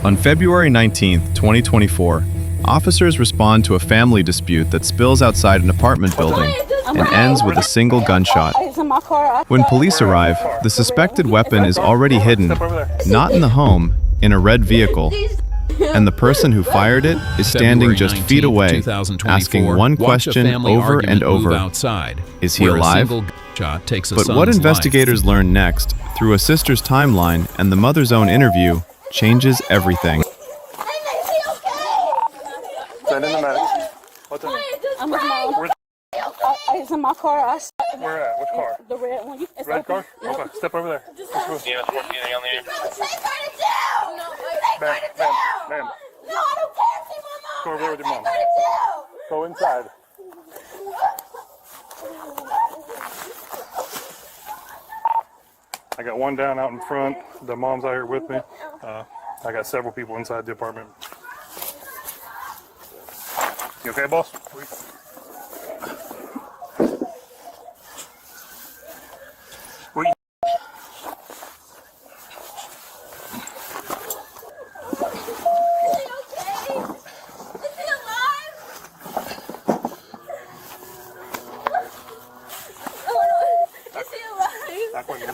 On February 19, 2024, officers respond to a family dispute that spills outside an apartment building and ends with a single gunshot. When police arrive, the suspected weapon is already hidden, not in the home, in a red vehicle, and the person who fired it is standing just feet away, asking one question over and over: is he alive? But what investigators learn next, through a sister's timeline and the mother's own interview, changes everything. Send in the medic. What's in it? It's in my car. Where at? Which car? The red one. Red car? Okay, step over there. Ma'am. No, I don't care. See my mom. Go over there with your mom. Go inside. I got one down out in front. The mom's out here with me. I got several people inside the apartment. You okay, boss? Where you?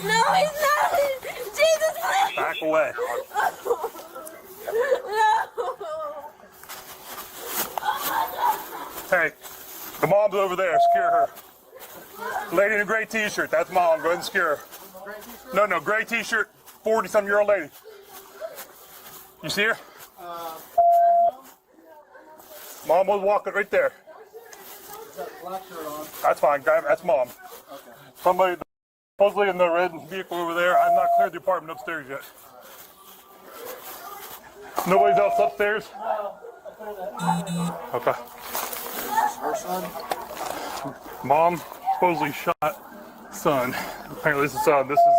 No, he's not. Jesus, please. Back away. No. Hey, the mom's over there. Scare her. Lady in a gray t-shirt. That's mom. Go ahead and scare her. No, gray t-shirt. 40-something-year-old lady. You see her? Mom was walking right there. That's fine. That's mom. Somebody supposedly in the red vehicle over there. I've not cleared the apartment upstairs yet. Nobody's else upstairs? Okay. Her son? Mom supposedly shot son. Apparently this is son. This is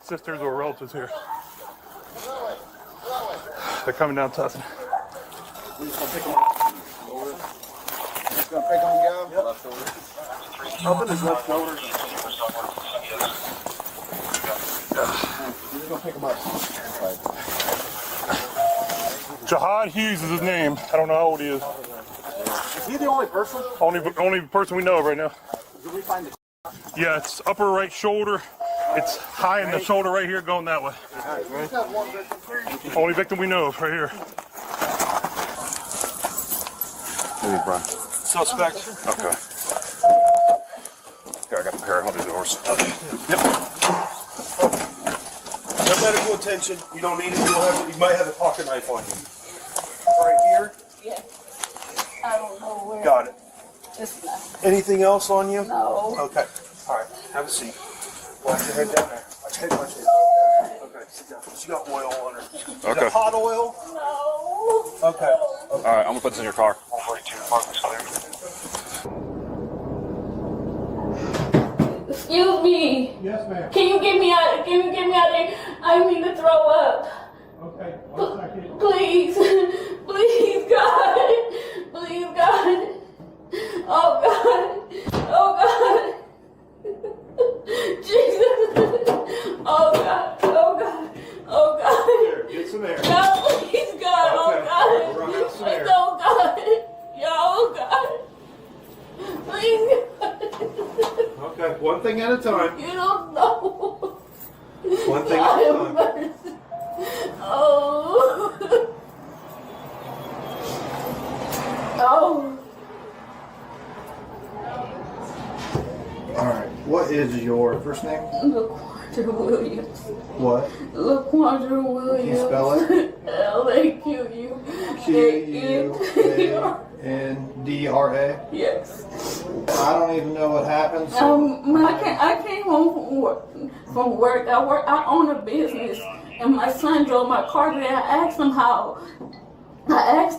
sisters or relatives here. They're coming down to us. We're just gonna pick him up. Just gonna pick him and go? Left shoulder. Up in his left shoulder. We're just gonna pick him up. Jihad Hughes is his name. I don't know how old he is. Is he the only person? Only person we know of right now. Did we find the Yeah, it's upper right shoulder. It's high in the shoulder right here going that way. We've got one victim. Only victim we know of right here. Maybe Brian. Suspect. Okay. Here, I got the pair. I'll do the horse. Yep. No medical attention. You don't need it. You might have a pocket knife on you. Right here. Yeah. I don't know where. Got it. It's not. Anything else on you? No. Okay. All right. Have a seat. Watch your head down there. Watch your head. Watch your head. Okay. Sit down. She got oil on her. You Okay. got hot oil? No. Okay. All right, I'm gonna put this in your car. 142. Mark is clear. Excuse me. Yes, ma'am. Can you get me out? Can you get me out there? I need to throw up. Okay, 1 second. Please, please, God, please, God. Oh God, oh God, Jesus. Oh God, oh God, oh God. Here, get some air. God, please, God, Okay. oh We're God, gonna have some air. oh God, yeah, oh God, please, God. Okay. One thing at a time. You don't know. One thing at God a have time. mercy. Oh. Oh. All right. What is your first name? LaQuandra Williams. What? LaQuandra Williams. Can you spell it? Q-U-A-N-D-R-A? Yes. I don't even know what happened. So I came home from work. I own a business, and my son drove my car today. I asked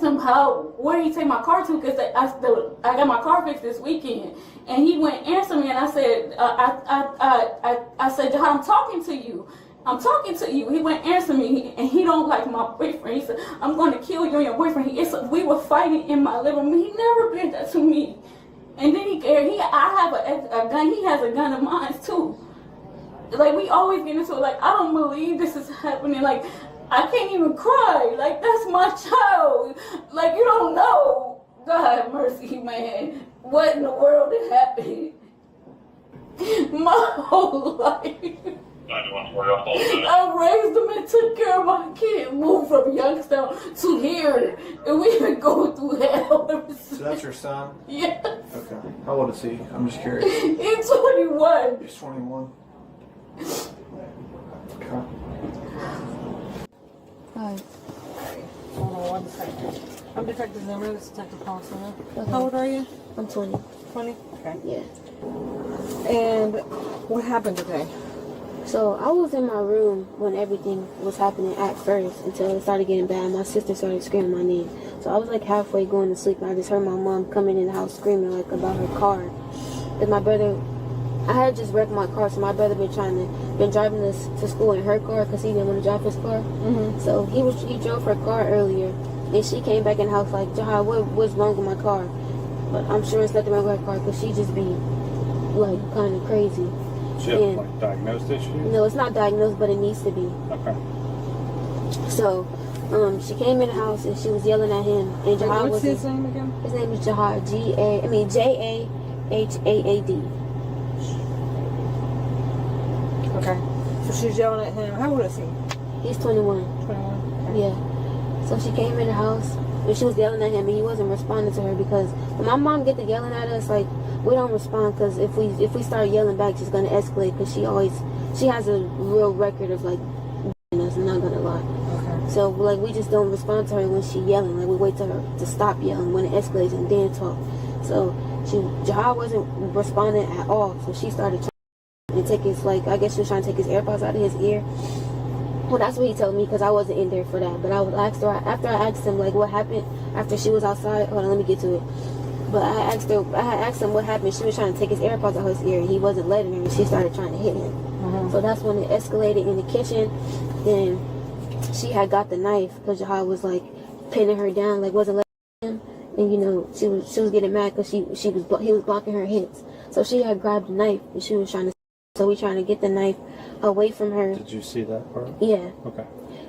him where he take my car to, because I got my car fixed this weekend, and he went answer me, and I said, I said, Jihad, I'm talking to you. He went answer me, and he don't like my boyfriend. He said, I'm going to kill you and your boyfriend. We were fighting in my living room. He never did that to me. And then I have a gun. He has a gun of mine too. Like, we always get into it. Like, I don't believe this is happening. Like, I can't even cry. Like, that's my child. Like, you don't know. God have mercy, man. What in the world had happened? My whole life. I raised him and took care of my kid. Moved from Youngstown to here. And we've been going through hell ever since. So that's your son? Yes. Okay. How old is he? I'm just curious. He's 21. He's 21. Okay. Hi. Hold on 1 second. I'm Detective Zimmer. This is Detective Paulson. How old are you? I'm 20. 20? Okay. Yeah. And what happened today? So I was in my room when everything was happening at first until it started getting bad. My sister started screaming my name. So I was like halfway going to sleep and I just heard my mom coming in the house screaming like about her car. Cause my brother, I had just wrecked my car, so my brother been driving us to school in her car because he didn't want to drive his car. Mm-hmm. So he drove her car earlier, and she came back in the house like, Jahad, what's wrong with my car? But I'm sure it's nothing wrong with her car because she just be like kind of crazy. She has like diagnosed issue? No, it's not diagnosed, but it needs to be. Okay. So, she came in the house and she was yelling at him, and Jahad What's his name again? His name is Jahad. Jahaad. Okay. So she's yelling at him. How old is he? He's 21. 21. Okay. Yeah. So she came in the house and she was yelling at him, and he wasn't responding to her because when my mom get to yelling at us, like, we don't respond because if we start yelling back, she's gonna escalate because she has a real record of like us. I'm not gonna lie. Okay. So like we just don't respond to her when she yelling. Like we wait till her to stop yelling when it escalates and then talk. So Jahad wasn't responding at all. So she started trying to take his I guess she was trying to take his AirPods out of his ear. Well, that's what he told me because I wasn't in there for that. But I was after I asked him like what happened after she was outside. Hold on, let me get to it. But I had asked him what happened. She was trying to take his AirPods out of his ear, and he wasn't letting her, and she started trying to hit him. Mm-hmm. So that's when it escalated in the kitchen. Then she had got the knife because Jahad was like pinning her down, like wasn't letting him, and you know she was getting mad because he was blocking her hits. So she had grabbed the knife and she was trying to. So we trying to get the knife away from her. Did you see that part? Yeah. Okay.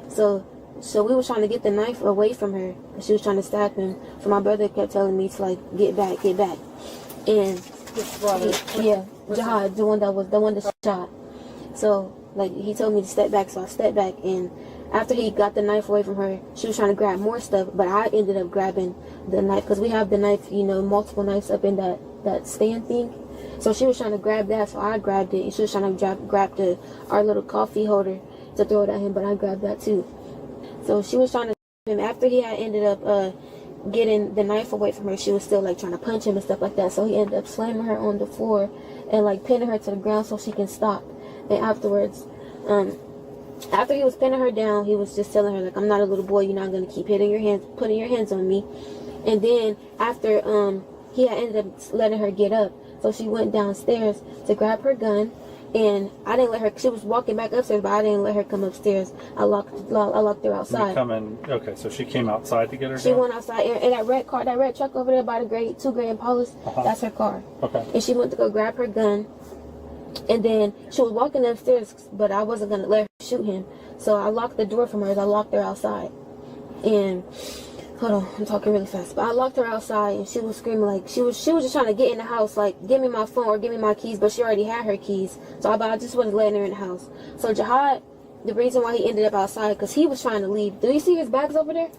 So we were trying to get the knife away from her because she was trying to stab him. So my brother kept telling me to like get back. And Jahad, the one that shot. So like he told me to step back, so I stepped back. And after he got the knife away from her, she was trying to grab more stuff, but I ended up grabbing the knife because we have the knife, you know, multiple knives up in that stand thing. So she was trying to grab that, so I grabbed it. And she was trying to grab our little coffee holder to throw it at him, but I grabbed that too. So she was trying to him after he had ended up getting the knife away from her. She was still like trying to punch him and stuff like that. So he ended up slamming her on the floor and like pinning her to the ground so she can stop. And afterwards, after he was pinning her down, he was just telling her like, I'm not a little boy. You're not gonna keep putting your hands on me. And then after he had ended up letting her get up, so she went downstairs to grab her gun. And I didn't let her. She was walking back upstairs, but I didn't let her come upstairs. I locked her outside. Okay, so she came outside to get her. She went outside, and that red truck over there by the two gray Impalas, that's her car. Okay. And she went to go grab her gun, and then she was walking upstairs, but I wasn't gonna let her shoot him, so I locked the door from her. I locked her outside, and hold on, I'm talking really fast. But I locked her outside, and she was screaming like she was just trying to get in the house, like give me my phone or give me my keys. But she already had her keys, so I just wasn't letting her in the house. So Jahad, the reason why he ended up outside, because he was trying to leave. Do you see his bags over there?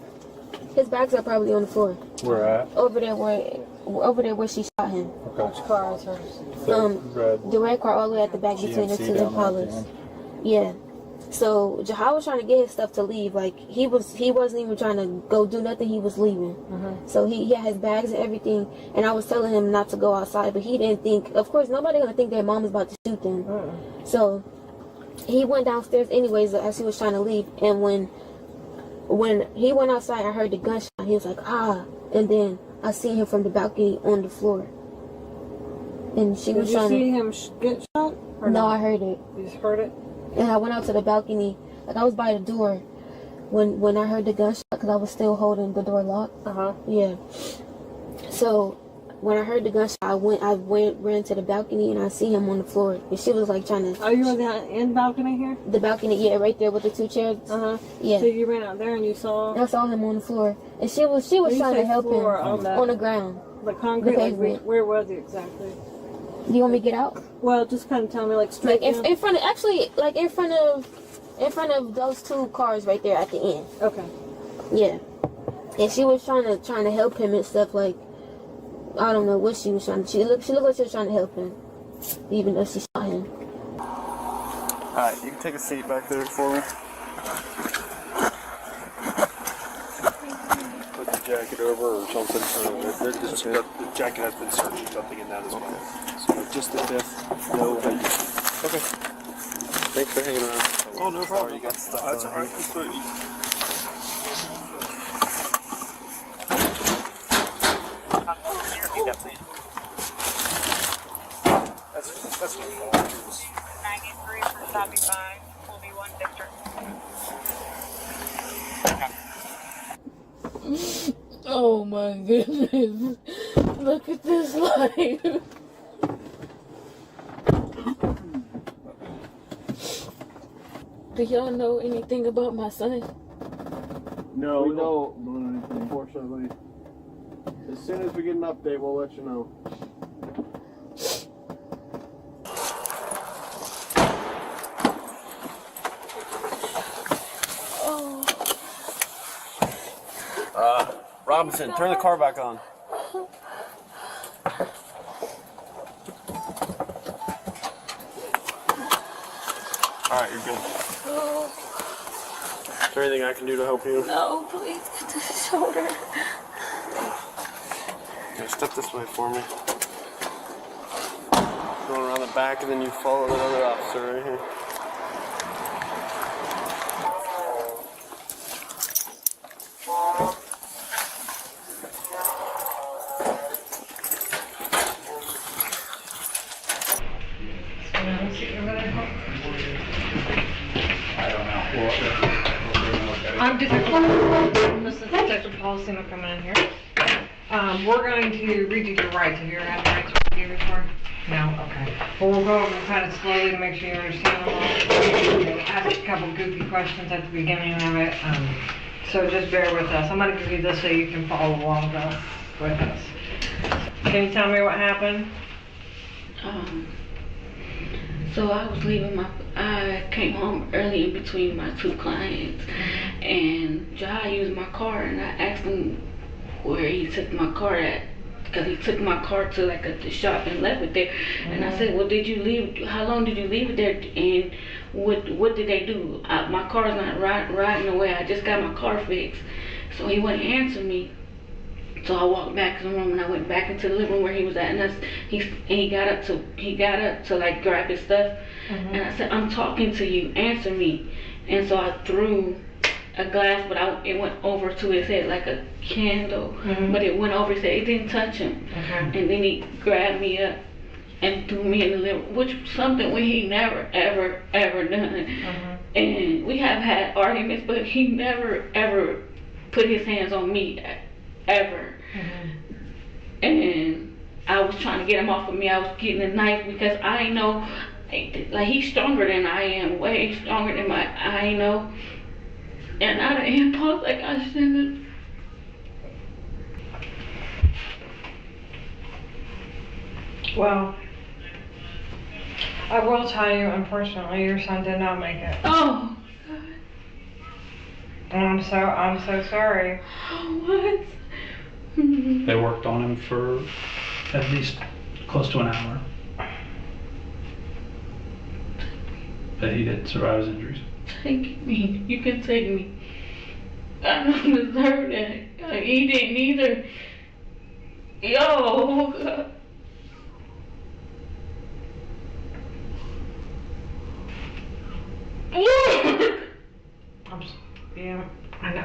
His bags are probably on the floor. Where at? Over there where she shot him. Okay. Which car is hers? The red car all the way at the back between the GMC two down there at the Impalas. end. Yeah. So Jahad was trying to get his stuff to leave. Like he wasn't even trying to go do nothing. He was leaving. Mm-hmm. So he had his bags and everything. And I was telling him not to go outside, but he didn't think. Of course, nobody gonna think their mom was about to shoot them. Mm-hmm. So he went downstairs anyways as he was trying to leave. And when he went outside, I heard the gunshot. He was like, ah, and then I seen him from the balcony on the floor. And she was trying. Did you see him get shot? Or No, I heard it. You just heard it? And I went out to the balcony, like I was by the door when I heard the gunshot because I was still holding the door locked. Uh-huh. Yeah. So when I heard the gunshot, I ran to the balcony and I see him on the floor. And she was like trying to. Oh, you were in the balcony here? The balcony, yeah, right there with the 2 chairs. Yeah. So you ran out there and you saw? I saw him on the floor, and she was trying to help him on the ground. The concrete. The pavement. Like, where was he exactly? Do you want me to get out? Well, just kind of tell me, like straight. Like in front of those 2 cars right there at the end. Okay. Yeah. And she was trying to help him and stuff, like, I don't know what she was trying to. She looked like she was trying to help him, even though she shot him. Alright, you can take a seat back there for me. Put the jacket over or something. The jacket has been searched, something in that as well. So just the 5th, no ID. Okay. Thanks for hanging around. Oh, no problem. Sorry, you got stuff That's on alright. you. That's good. That's no fault. 93 for stopping by. Will be 1 district. Oh my goodness. Look at this life. Do y'all know anything about my son? No, we don't, unfortunately. As soon as we get an update, we'll let you know. Robinson, turn the car back on. Alright, you're good. Oh, Is there anything I can do to help you? no, please get the shoulder. Okay, step this way for me. Going around the back and then you follow that other officer right here. I'm this is Detective Policy coming in here. We're going to read you your rights. Have you ever had the rights to read before? No? Okay. Well, we'll go over kind of slowly to make sure you understand them all. We'll ask a couple goofy questions at the beginning of it. So just bear with us. I'm going to give you this so you can follow along with us. Can you tell me what happened? So I came home early in between my 2 clients, and Jai used my car, and I asked him where he took my car at, because he took my car to like the shop and left it there. And I said, well, how long did you leave it there, and what did they do? My car's not riding away, I just got my car fixed. So he wouldn't answer me. So I walked back to the room and I went back into the living room where he was at, and he got up to like grab his stuff, and I said, I'm talking to you, answer me. And so I threw a glass, but it went over to his head like a candle, but it went over his head. It didn't touch him. And then he grabbed me up and threw me in the living room, which was something he never ever done. And we have had arguments, but he never ever put his hands on me ever. And I was trying to get him off of me. I was getting a knife because I know, like, he's stronger than I am, way stronger than I know. And out of impulse, like, I shouldn't have. Well, I will tell you, unfortunately, your son did not make it. Oh, And I'm so sorry. what? They worked on him for at least close to an hour. But he didn't survive his injuries. Take me. You can take me. I don't deserve that. He didn't either. Yo. Yeah,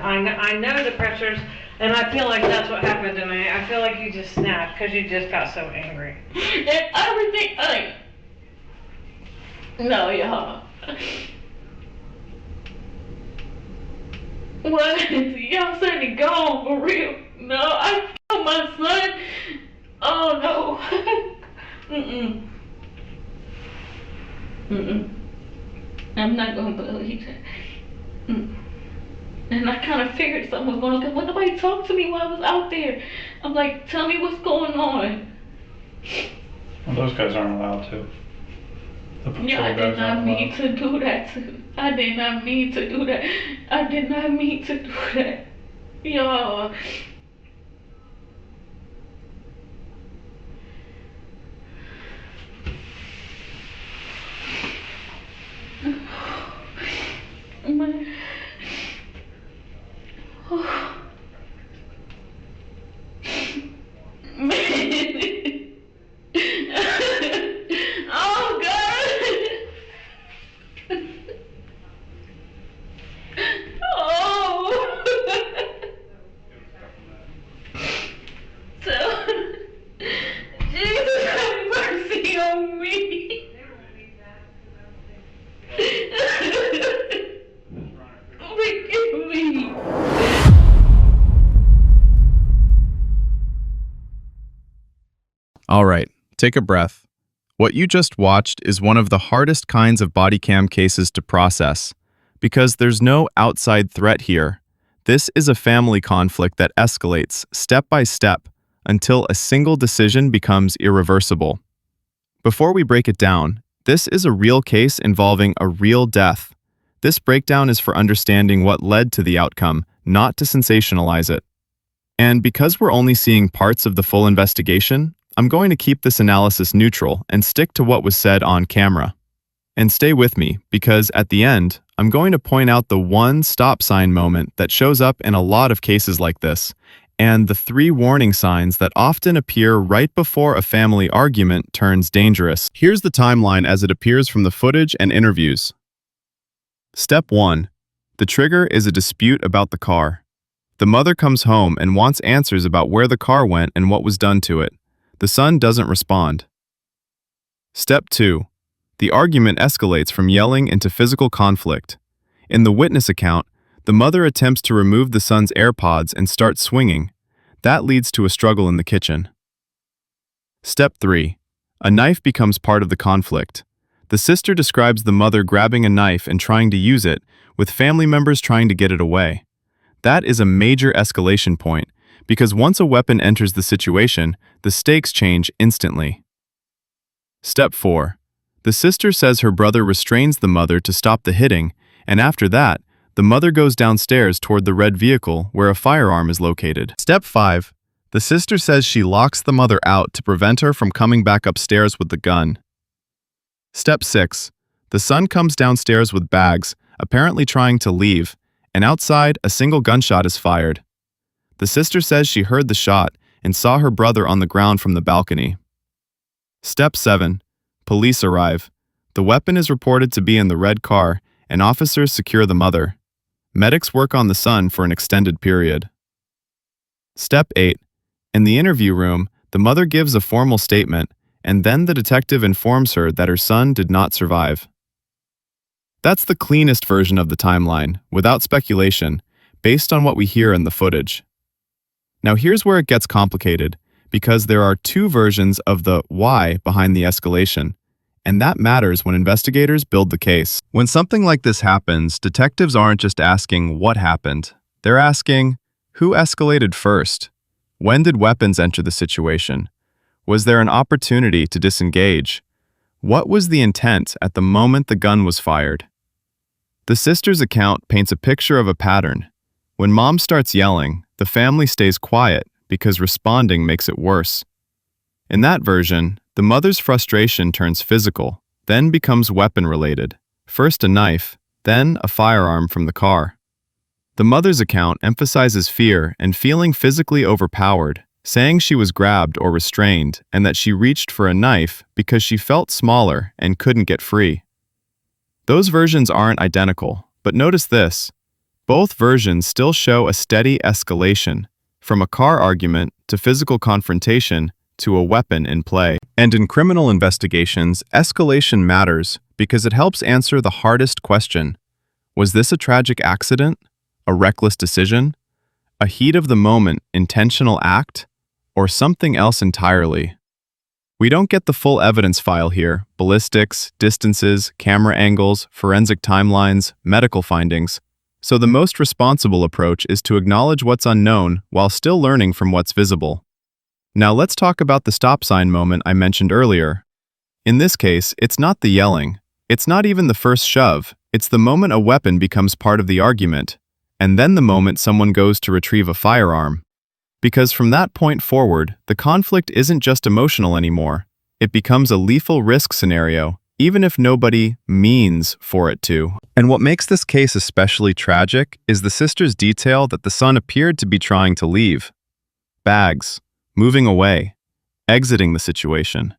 I know the pressures, and I feel like that's what happened to me. I feel like you just snapped because you just got so angry. And everything, like, no, y'all. What? Y'all said he gone for real? No, I killed my son. Oh not going to believe that. And I kind of figured something was going on. When nobody talked to me while I was out there, I'm like, tell me what's going on. Well, those guys aren't allowed to. The patrol Yeah, I guys did not aren't mean allowed. to do that. I did not mean to do that. I did not mean to do that. Y'all. Man. Oh God. Oh. So, Jesus have mercy on me. Forgive me. All right, take a breath. What you just watched is one of the hardest kinds of body cam cases to process, because there's no outside threat here. This is a family conflict that escalates step by step until a single decision becomes irreversible. Before we break it down, this is a real case involving a real death. This breakdown is for understanding what led to the outcome, not to sensationalize it. And because we're only seeing parts of the full investigation, I'm going to keep this analysis neutral and stick to what was said on camera. And stay with me, because at the end, I'm going to point out the one stop sign moment that shows up in a lot of cases like this, and the 3 warning signs that often appear right before a family argument turns dangerous. Here's the timeline as it appears from the footage and interviews. Step 1. The trigger is a dispute about the car. The mother comes home and wants answers about where the car went and what was done to it. The son doesn't respond. Step 2. The argument escalates from yelling into physical conflict. In the witness account, the mother attempts to remove the son's AirPods and starts swinging. That leads to a struggle in the kitchen. Step 3. A knife becomes part of the conflict. The sister describes the mother grabbing a knife and trying to use it, with family members trying to get it away. That is a major escalation point, because once a weapon enters the situation, the stakes change instantly. Step 4. The sister says her brother restrains the mother to stop the hitting, and after that, the mother goes downstairs toward the red vehicle where a firearm is located. Step 5. The sister says she locks the mother out to prevent her from coming back upstairs with the gun. Step 6. The son comes downstairs with bags, apparently trying to leave, and outside, a single gunshot is fired. The sister says she heard the shot and saw her brother on the ground from the balcony. Step 7. Police arrive. The weapon is reported to be in the red car, and officers secure the mother. Medics work on the son for an extended period. Step 8. In the interview room, the mother gives a formal statement, and then the detective informs her that her son did not survive. That's the cleanest version of the timeline, without speculation, based on what we hear in the footage. Now here's where it gets complicated, because there are 2 versions of the why behind the escalation, and that matters when investigators build the case. When something like this happens, detectives aren't just asking what happened. They're asking, who escalated first? When did weapons enter the situation? Was there an opportunity to disengage? What was the intent at the moment the gun was fired? The sister's account paints a picture of a pattern. When mom starts yelling, the family stays quiet because responding makes it worse. In that version, the mother's frustration turns physical, then becomes weapon-related. First a knife, then a firearm from the car. The mother's account emphasizes fear and feeling physically overpowered, saying she was grabbed or restrained and that she reached for a knife because she felt smaller and couldn't get free. Those versions aren't identical, but notice this. Both versions still show a steady escalation, from a car argument to physical confrontation to a weapon in play. And in criminal investigations, escalation matters because it helps answer the hardest question. Was this a tragic accident? A reckless decision? A heat of the moment intentional act? Or something else entirely? We don't get the full evidence file here: ballistics, distances, camera angles, forensic timelines, medical findings. So the most responsible approach is to acknowledge what's unknown while still learning from what's visible. Now let's talk about the stop sign moment I mentioned earlier. In this case, it's not the yelling. It's not even the first shove. It's the moment a weapon becomes part of the argument, and then the moment someone goes to retrieve a firearm. Because from that point forward, the conflict isn't just emotional anymore. It becomes a lethal risk scenario, even if nobody means for it to. And what makes this case especially tragic is the sister's detail that the son appeared to be trying to leave. Bags, moving away, exiting the situation.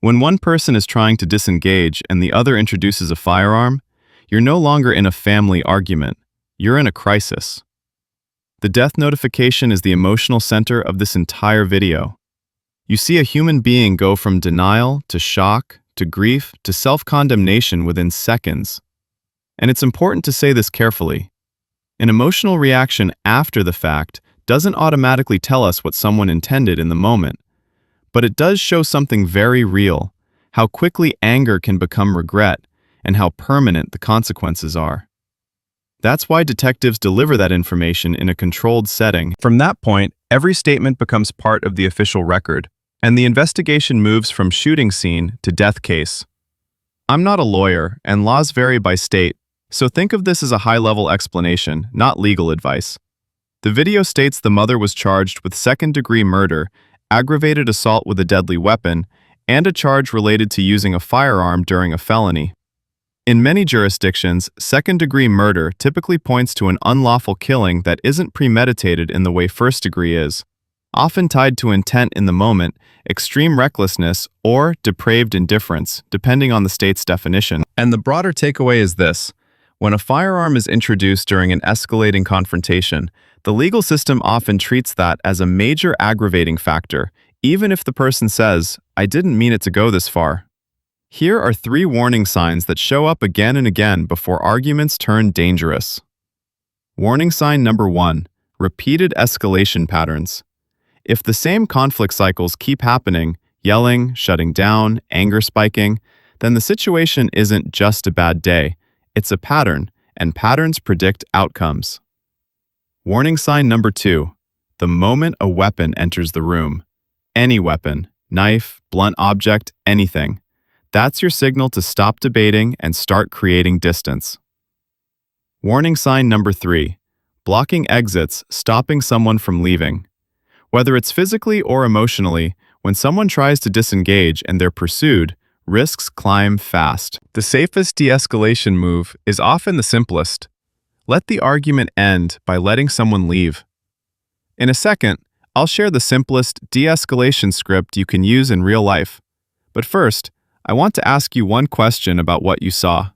When one person is trying to disengage and the other introduces a firearm, you're no longer in a family argument. You're in a crisis. The death notification is the emotional center of this entire video. You see a human being go from denial to shock to grief to self-condemnation within seconds. And it's important to say this carefully. An emotional reaction after the fact doesn't automatically tell us what someone intended in the moment, but it does show something very real: how quickly anger can become regret and how permanent the consequences are. That's why detectives deliver that information in a controlled setting. From that point, every statement becomes part of the official record, and the investigation moves from shooting scene to death case. I'm not a lawyer, and laws vary by state, so think of this as a high-level explanation, not legal advice. The video states the mother was charged with second-degree murder, aggravated assault with a deadly weapon, and a charge related to using a firearm during a felony. In many jurisdictions, second-degree murder typically points to an unlawful killing that isn't premeditated in the way first-degree is, often tied to intent in the moment, extreme recklessness, or depraved indifference, depending on the state's definition. And the broader takeaway is this: when a firearm is introduced during an escalating confrontation, the legal system often treats that as a major aggravating factor, even if the person says, "I didn't mean it to go this far." Here are 3 warning signs that show up again and again before arguments turn dangerous. Warning sign number 1: repeated escalation patterns. If the same conflict cycles keep happening, yelling, shutting down, anger spiking, then the situation isn't just a bad day, it's a pattern, and patterns predict outcomes. Warning sign number 2: the moment a weapon enters the room. Any weapon, knife, blunt object, anything. That's your signal to stop debating and start creating distance. Warning sign number 3: blocking exits, stopping someone from leaving. Whether it's physically or emotionally, when someone tries to disengage and they're pursued, risks climb fast. The safest de-escalation move is often the simplest. Let the argument end by letting someone leave. In a second, I'll share the simplest de-escalation script you can use in real life. But first, I want to ask you one question about what you saw.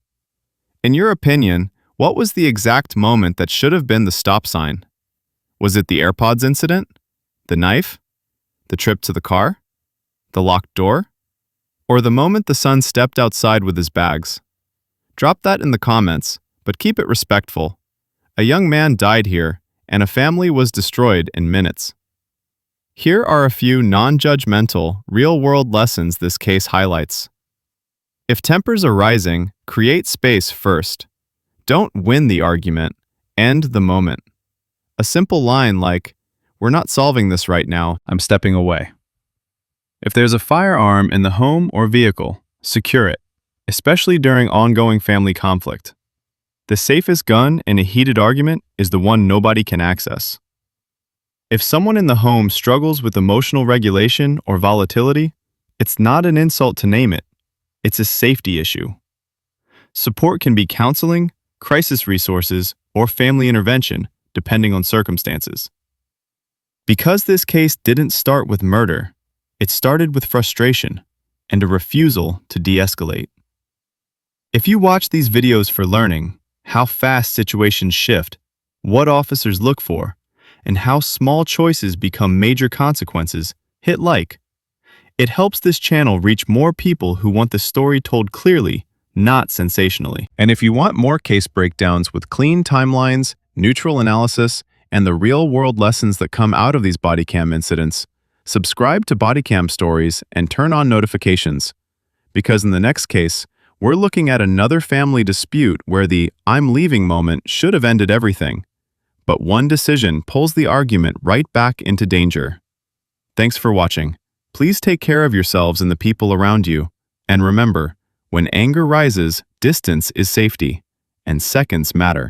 In your opinion, what was the exact moment that should have been the stop sign? Was it the AirPods incident? The knife? The trip to the car? The locked door? Or the moment the son stepped outside with his bags? Drop that in the comments, but keep it respectful. A young man died here, and a family was destroyed in minutes. Here are a few non-judgmental, real-world lessons this case highlights. If tempers are rising, create space first. Don't win the argument, end the moment. A simple line like, "We're not solving this right now, I'm stepping away." If there's a firearm in the home or vehicle, secure it, especially during ongoing family conflict. The safest gun in a heated argument is the one nobody can access. If someone in the home struggles with emotional regulation or volatility, it's not an insult to name it. It's a safety issue. Support can be counseling, crisis resources, or family intervention, depending on circumstances. Because this case didn't start with murder, it started with frustration and a refusal to de-escalate. If you watch these videos for learning, how fast situations shift, what officers look for, and how small choices become major consequences, hit like. It helps this channel reach more people who want the story told clearly, not sensationally. And if you want more case breakdowns with clean timelines, neutral analysis, and the real-world lessons that come out of these body cam incidents, subscribe to Bodycam Stories and turn on notifications. Because in the next case, we're looking at another family dispute where the "I'm leaving" moment should have ended everything. But one decision pulls the argument right back into danger. Thanks for watching. Please take care of yourselves and the people around you. And remember, when anger rises, distance is safety, and seconds matter.